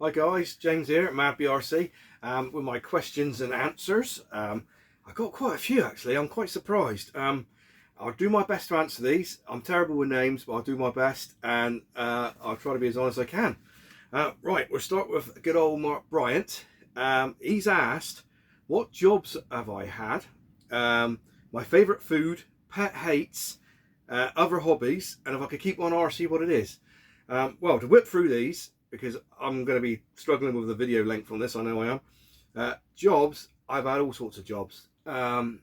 Hi guys, James here at Mad BRC with my questions and answers. I got quite a few actually. I'm quite surprised. I'll do my best to answer these. I'm terrible with names, but I'll do my best, and I'll try to be as honest as I can. Right, we'll start with good old Mark Bryant. He's asked, what jobs have I had? My favourite food, pet hates, other hobbies, and if I could keep one RC, what it is. Well, to whip through these, because I'm going to be struggling with the video length on this, I know I am. Jobs, I've had all sorts of jobs. I've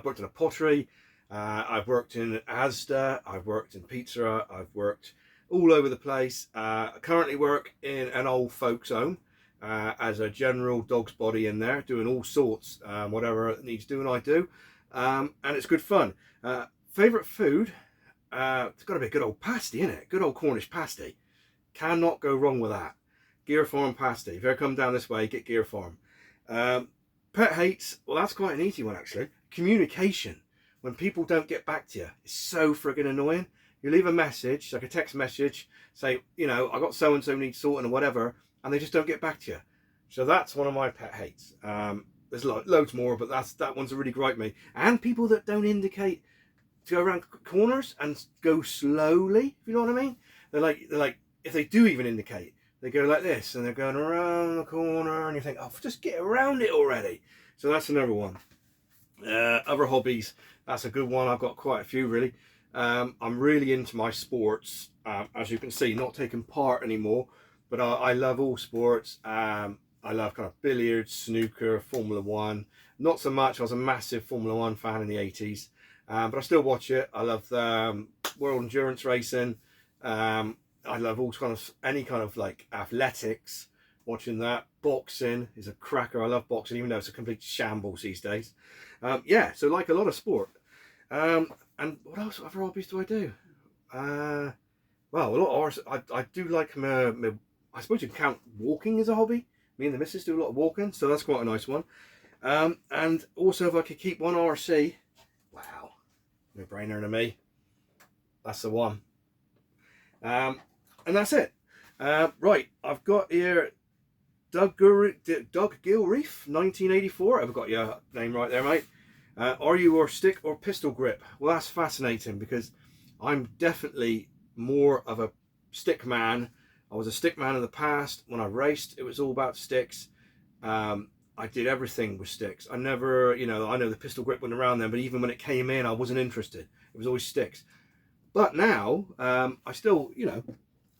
worked in a pottery, I've worked in Asda, I've worked in pizza, I've worked all over the place. I currently work in an old folks home as a general dog's body in there, doing all sorts, whatever it needs doing, I do, and it's good fun. Favourite food, it's got to be a good old pasty, isn't it? Good old Cornish pasty. Cannot go wrong with that. Gear Farm pasty. If you ever come down this way, get Gear Farm. Pet hates, well, that's quite an easy one actually. Communication. When people don't get back to you, it's so friggin' annoying. You leave a message, like a text message, say, you know, I got so and so needs sorting or whatever, and they just don't get back to you. So that's one of my pet hates. There's loads more, but that one's really gripe me. And people that don't indicate to go around corners and go slowly, if you know what I mean. They're like, if they do even indicate, they go like this, and they're going around the corner, and you think, oh, just get around it already. So that's another one. Other hobbies, that's a good one. I've got quite a few really. I'm really into my sports, as you can see, not taking part anymore, but I love all sports. I love kind of billiards, snooker, Formula One. Not so much, I was a massive Formula One fan in the 80s, but I still watch it. I love world endurance racing. I love all kind of any kind of like athletics. Watching that. Boxing is a cracker. I love boxing, even though it's a complete shambles these days. Yeah, so like a lot of sport. And what else? Other hobbies do I do? Well, a lot of I do like I suppose you can count walking as a hobby. Me and the missus do a lot of walking, so that's quite a nice one. And also, if I could keep one RC, wow, no brainer to me. That's the one. And that's it. Right, I've got here Doug Gilreath, 1984. I've got your name right there, mate. Are you a stick or pistol grip? Well, that's fascinating because I'm definitely more of a stick man. I was a stick man in the past. When I raced, it was all about sticks. I did everything with sticks. I never, you know, I know the pistol grip went around then, but even when it came in, I wasn't interested. It was always sticks. But now, I still, you know,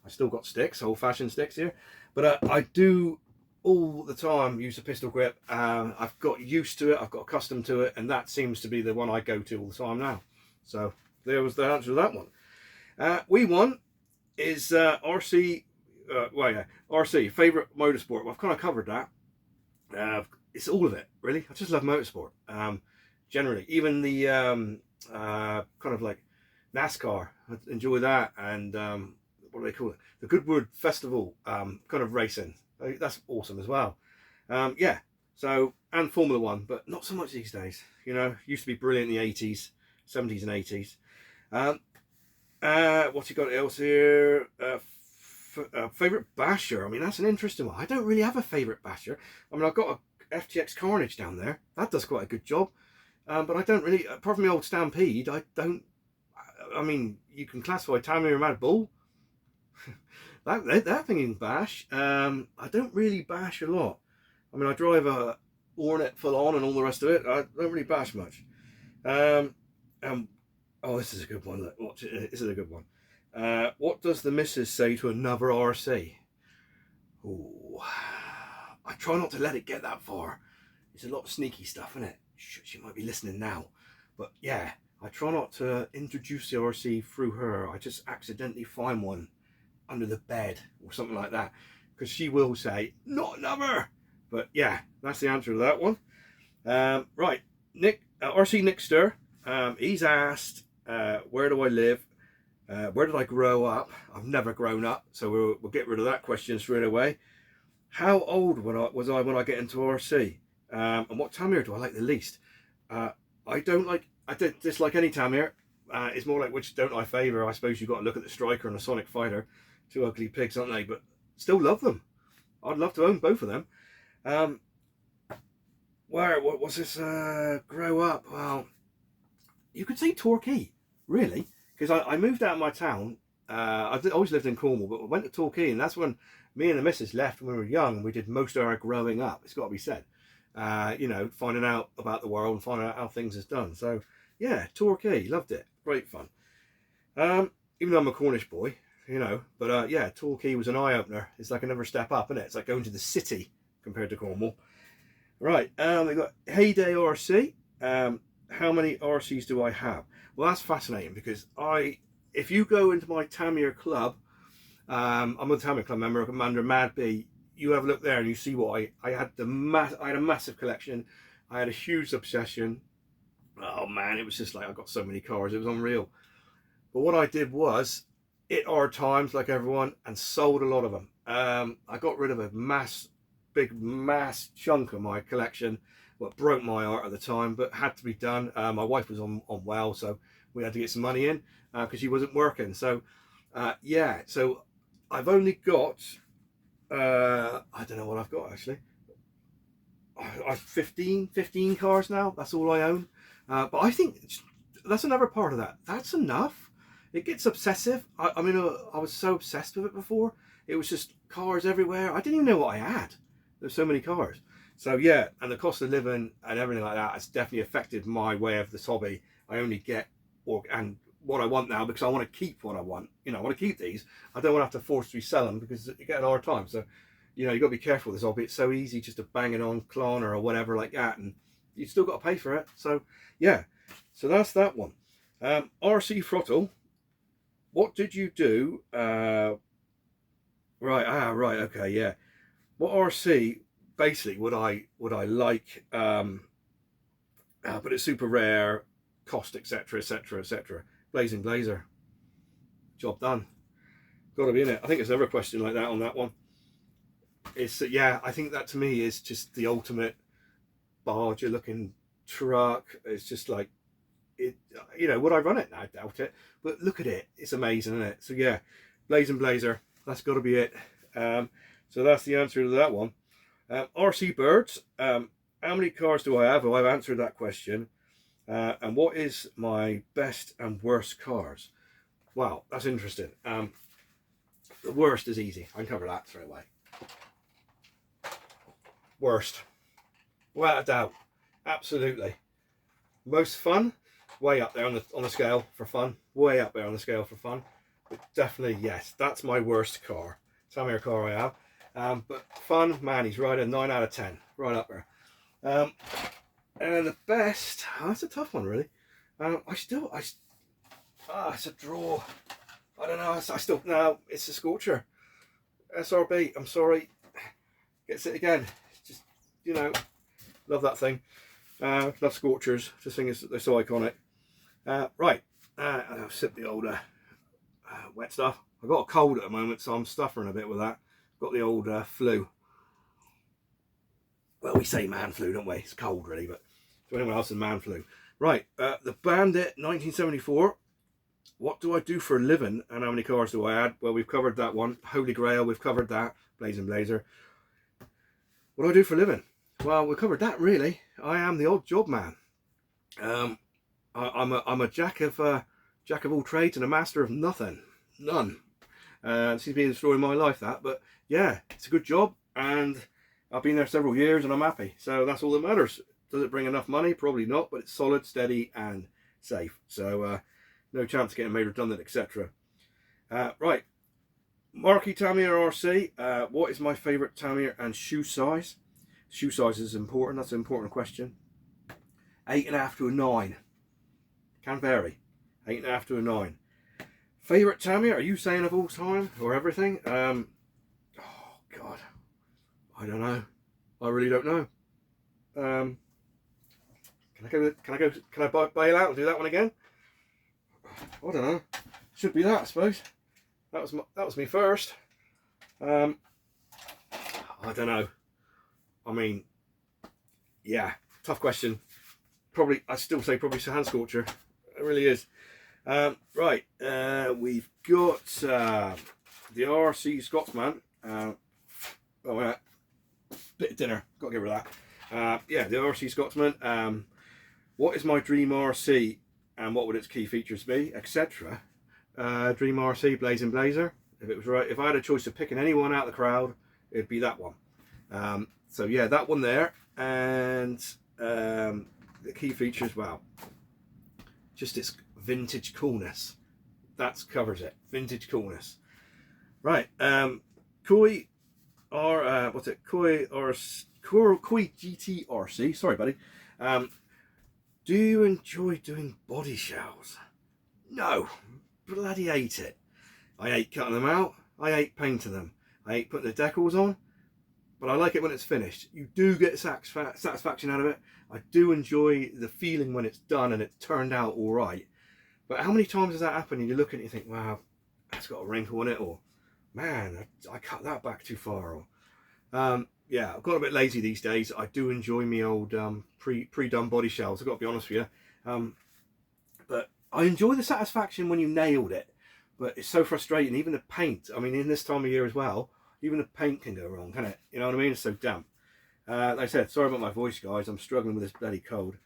I still got sticks, old-fashioned sticks here, but I do all the time use a pistol grip. I've got used to it, I've got accustomed to it, and that seems to be the one I go to all the time now. So there was the answer to that one. We won is RC, well yeah, RC, favourite motorsport. Well, I've kind of covered that. It's all of it, really. I just love motorsport. Generally, even the kind of like NASCAR, I enjoy that, and what do they call it? The Goodwood Festival kind of racing. That's awesome as well. Yeah, so, and Formula One, but not so much these days. You know, used to be brilliant in the 80s, 70s and 80s. What's you got else here? Favourite basher. I mean, that's an interesting one. I don't really have a favourite basher. I mean, I've got a FTX Carnage down there. That does quite a good job. But I don't really, apart from the old Stampede, I mean, you can classify Tamiya and Mad Bull. that thing in bash. I don't really bash a lot. I mean, I drive a Hornet full on and all the rest of it. I don't really bash much. Oh, this is a good one. Look, watch it. This is a good one. What does the missus say to another RC? Oh, I try not to let it get that far. It's a lot of sneaky stuff, isn't it? She might be listening now. But yeah, I try not to introduce the RC through her. I just accidentally find one under the bed or something like that, because she will say, not another. But yeah, that's the answer to that one. Right, RC Nickster, he's asked, where do I live? Where did I grow up? I've never grown up, so we'll get rid of that question straight away. How old was I when I get into RC? And what Tamiya do I like the least? I did dislike any Tamiya. It's more like which don't I favour. I suppose you've got to look at the Striker and the Sonic Fighter. Two ugly pigs, aren't they? But Still love them. I'd love to own both of them. What was this? Grow up. Well, you could say Torquay, really, because I moved out of my town. Always lived in Cornwall, but I went to Torquay, and that's when me and the missus left when we were young. We did most of our growing up. It's got to be said. You know, finding out about the world and finding out how things is done. So yeah, Torquay, loved it. Great fun. Even though I'm a Cornish boy, you know, but yeah, Torquay was an eye opener. It's like another step up, isn't it? It's like going to the city compared to Cornwall. Right, we've got Heyday RC. How many RCs do I have? Well, that's fascinating because if you go into my Tamiya club, I'm a Tamiya club member, Commander Mad B. You have a look there and you see what I had. I had a massive collection. I had a huge obsession. Oh man, it was just like I got so many cars. It was unreal. But what I did was it hard times like everyone and sold a lot of them. I got rid of a big mass chunk of my collection. What broke my heart at the time, but had to be done. My wife was on well, so we had to get some money in because she wasn't working. So yeah, so I've only got I don't know what I've got actually. I've 15 cars now. That's all I own. But I think that's another part of that. That's enough. It gets obsessive. I mean, I was so obsessed with it before. It was just cars everywhere. I didn't even know what I had. There's so many cars. So yeah, and the cost of living and everything like that has definitely affected my way of this hobby. I only get and what I want now because I want to keep what I want. You know, I want to keep these. I don't want to have to forcibly sell them because you get an hard time. So, you know, you've got to be careful with this hobby. It's so easy just to bang it on Klarna or whatever like that, and you still got to pay for it. So yeah, so that's that one. RC Throttle. What did you do? Right, okay, yeah. What RC basically would I like? But it's super rare, cost, etc., etc., etc. Blazing Blazer. Job done. Got to be in it. I think there's another question like that on that one. It's yeah. I think that to me is just the ultimate barger looking truck. It's just like it. You know, would I run it? No, I doubt it. But look at it. It's amazing, isn't it? So yeah, Blazing Blazer. That's got to be it. So that's the answer to that one. RC Birds. How many cars do I have? Well, I've answered that question. And what is my best and worst cars? Wow, that's interesting. The worst is easy. I can cover that straight away. Worst. Without a doubt. Absolutely. Most fun? Way up there on the scale for fun. Way up there on the scale for fun. But definitely, yes, that's my worst car. Tamiya car I have. But fun, man, he's right at 9 out of 10. Right up there. And the best, that's a tough one really. It's a draw. I don't know, no, it's a Scorcher. SRB, I'm sorry. Gets it again. Just, you know, love that thing. Love Scorchers, just think they're so iconic. Right, I'll sip the old wet stuff. I've got a cold at the moment, so I'm stuffing a bit with that. Got the old flu. Well, we say man flu, don't we? It's cold, really, but to anyone else, it's man flu. Right, the Bandit 1974. What do I do for a living, and how many cars do I add? Well, we've covered that one. Holy Grail, we've covered that. Blazing Blazer. What do I do for a living? Well, we covered that, really. I am the odd job man. I'm a jack of all trades and a master of nothing. None. It seems to be the story of my life, that. But yeah, it's a good job, and I've been there several years and I'm happy. So that's all that matters. Does it bring enough money? Probably not, but it's solid, steady and safe. So no chance of getting made redundant, etc. Right. Marquee Tamiya RC. What is my favourite Tamiya and shoe size? Shoe size is important. That's an important question. 8.5 to a 9. Can vary. 8.5 to a 9. Favourite Tamiya? Are you saying of all time or everything? Oh God. I don't know. I really don't know. Can I bail out and do that one again? I don't know. Should be that, I suppose. That was me first. I don't know. I mean, yeah, tough question. Probably, I still say probably Hand Scorcher. It really is. Right, we've got the RC Scotsman. Oh, yeah. Bit of dinner. Got to give her that. Yeah, the RC Scotsman. What is my dream RC and what would its key features be, etc. Dream RC Blazing Blazer. If it was right, if I had a choice of picking anyone out of the crowd, it'd be that one. So yeah, that one there, and the key features, well, just its vintage coolness. That covers it. Vintage coolness. Right. Koi or what's it? Koi GT RC. Sorry, buddy. Do you enjoy doing body shells? No, bloody hate it. I hate cutting them out. I hate painting them. I hate putting the decals on. But I like it when it's finished. You do get satisfaction out of it. I do enjoy the feeling when it's done and it's turned out all right. But how many times does that happen and you look at it and you think, wow, that's got a wrinkle in it, or man, I cut that back too far, or yeah, I've got a bit lazy these days. I do enjoy me old pre-done body shells, I've got to be honest with you. But I enjoy the satisfaction when you nailed it. But it's so frustrating, even the paint. I mean, in this time of year as well, even the paint can go wrong, can it? You know what I mean? It's so damp. Like I said, sorry about my voice, guys. I'm struggling with this bloody cold.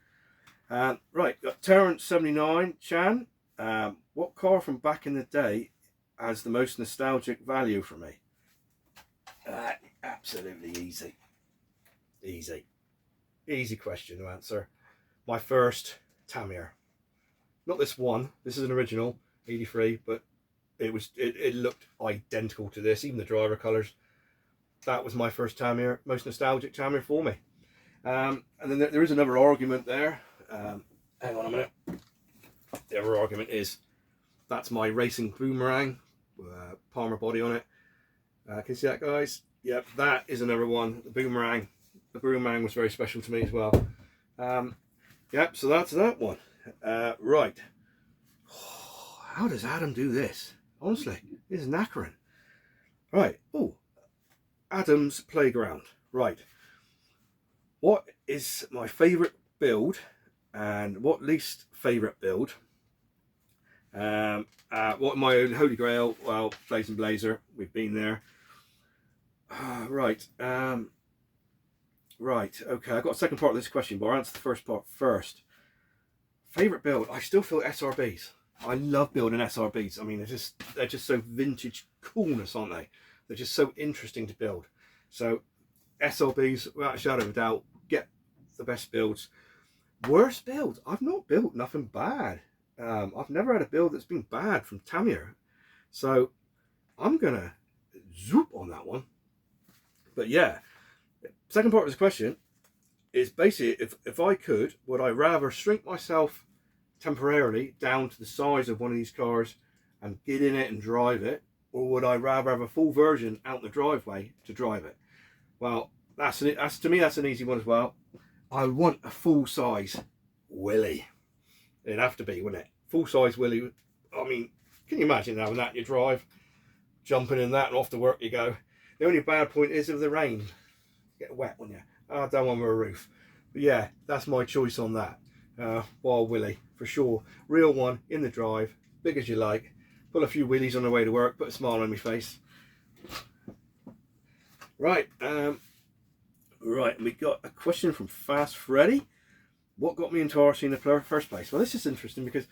Right, got Terrence79 Chan. What car from back in the day has the most nostalgic value for me? Absolutely easy. Easy question to answer. My first Tamiya. Not this one. This is an original 83, but it looked identical to this, even the driver colours. That was my first Tamiya, most nostalgic Tamiya for me. And then there is another argument there. Hang on a minute. The other argument is that's my racing Boomerang, Palmer body on it. Can you see that, guys? Yep, that is another one. The Boomerang. The Boomerang was very special to me as well. Yep, so that's that one. Right. How does Adam do this? Honestly, this is knackering. Right. Oh, Adam's Playground. Right. What is my favourite build and what least favourite build? What my own Holy Grail? Well, Blazing Blazer. We've been there. Right. Right. Okay. I've got a second part of this question, but I'll answer the first part first. Favourite build? I still feel SRBs. I love building SRBs. I mean, they're just so vintage coolness, aren't they? They're just so interesting to build. So SRBs, without a shadow of a doubt, get the best builds. Worst builds? I've not built nothing bad. I've never had a build that's been bad from Tamiya. So I'm gonna zoop on that one. But yeah, second part of this question is basically, if I could, would I rather shrink myself temporarily down to the size of one of these cars and get in it and drive it, or would I rather have a full version out in the driveway to drive it? Well, that's to me, that's an easy one as well. I want a full size Willy. It'd have to be, wouldn't it? Full size Willy. I mean, can you imagine having that in your drive, jumping in that and off to work you go? The only bad point is of the rain, get wet, wouldn't you? I don't want a roof. But yeah, that's my choice on that. Wild Willy, for sure. Real one, in the drive, big as you like. Pull a few wheelies on the way to work, put a smile on my face. Right, right, and we got a question from Fast Freddy. What got me into RC in the first place? Well, this is interesting because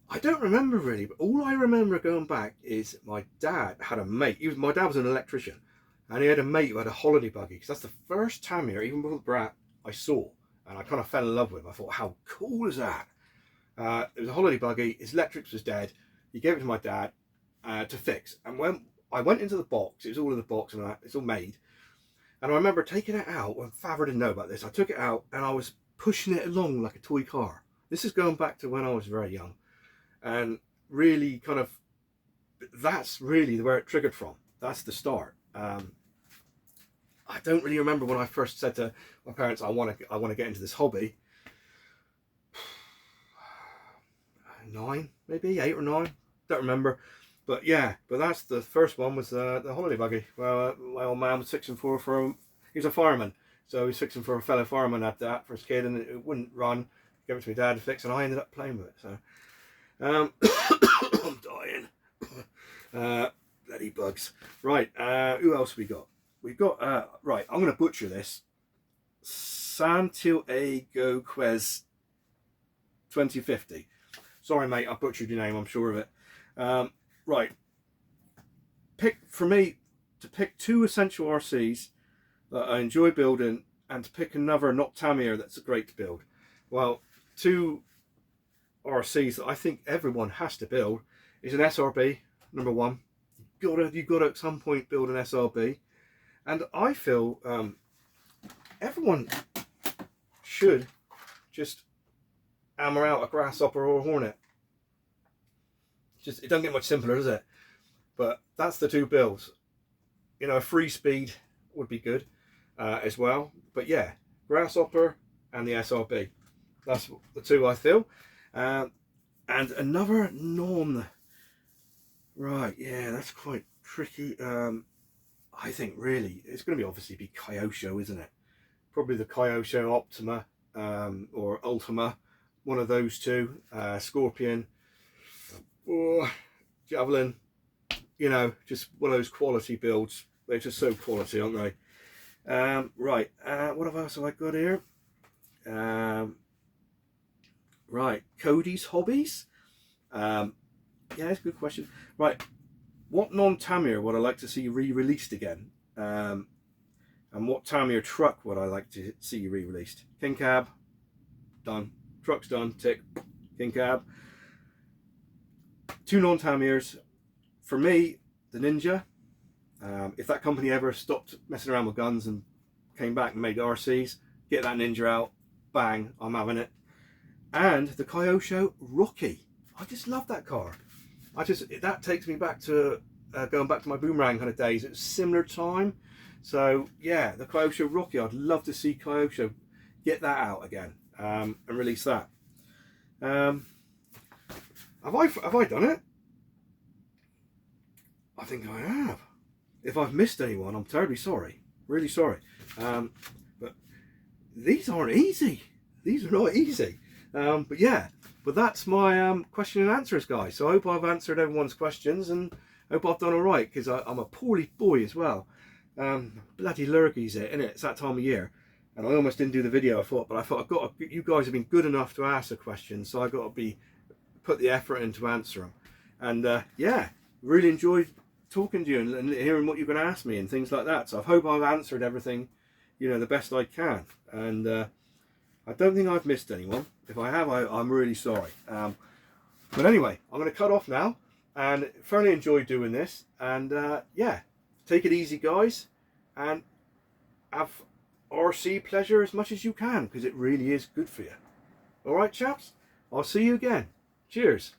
I don't remember really, but all I remember going back is my dad had a mate. My dad was an electrician, and he had a mate who had a holiday buggy, because that's the first Tamiya, even before the Brat, I saw, and I kind of fell in love with him. I thought, how cool is that? It was a holiday buggy, his electrics was dead. He gave it to my dad to fix, and when I went into the box, it was all in the box and that, it's all made, and I remember taking it out when Father didn't know about this. I took it out and I was pushing it along like a toy car. This is going back to when I was very young, and really kind of, that's really where it triggered from. That's the start. I don't really remember when I first said to my parents, I want to get into this hobby. 9, maybe 8 or 9, don't remember. But yeah, but that's the first one, was the holiday buggy. Well, my old man was fixing for he was a fireman, so he was fixing for a fellow fireman at that for his kid, and it wouldn't run. Gave it to my dad to fix, and I ended up playing with it. So I'm dying. bloody bugs. Right, who else we got? We've got, right, I'm going to butcher this. Santiago Quez 2050. Sorry, mate, I butchered your name, I'm sure of it. Right, for me, to pick 2 essential RCs that I enjoy building, and to pick another not Tamiya that's great to build. Well, 2 RCs that I think everyone has to build is an SRB, number 1. You've got to at some point build an SRB. And I feel everyone should just hammer out a Grasshopper or a Hornet. Just, it doesn't get much simpler, does it? But that's the 2 builds. You know, a free speed would be good as well. But yeah, Grasshopper and the SRB. That's the 2 I feel. And another non. Right, yeah, that's quite tricky. I think really it's going to be obviously be Kyosho, isn't it? Probably the Kyosho Optima or Ultima, one of those 2. Scorpion or Javelin, you know, just one of those quality builds. They're just so quality, aren't they? Right, what else have I got here? Right, Cody's Hobbies. Yeah, that's a good question. Right, what non-Tamiya would I like to see re-released again? And what Tamiya truck would I like to see re-released? King Cab, done. Truck's done, tick. King Cab. 2 non-Tamiyas. For me, the Ninja. If that company ever stopped messing around with guns and came back and made RCs, get that Ninja out, bang, I'm having it. And the Kyosho Rookie. I just love that car. That takes me back to going back to my Boomerang kind of days. It was similar time. So yeah, the Kyosho Rookie. I'd love to see Kyosho get that out again and release that. Have I done it? I think I have. If I've missed anyone, I'm terribly sorry. Really sorry. But these aren't easy. These are not easy. But yeah. But that's my question and answers, guys. So I hope I've answered everyone's questions and hope I've done all right, because I'm a poorly boy as well. Bloody lurgy's it, innit? It's that time of year. And I almost didn't do the video, I thought you guys have been good enough to ask the questions, so I've got to put the effort in to answer them. And yeah, really enjoyed talking to you and hearing what you're going to ask me and things like that. So I hope I've answered everything, you know, the best I can. And I don't think I've missed anyone. If I have, I'm really sorry. But anyway, I'm going to cut off now, and thoroughly enjoyed doing this. And yeah, take it easy, guys, and have RC pleasure as much as you can, because it really is good for you. All right, chaps, I'll see you again. Cheers.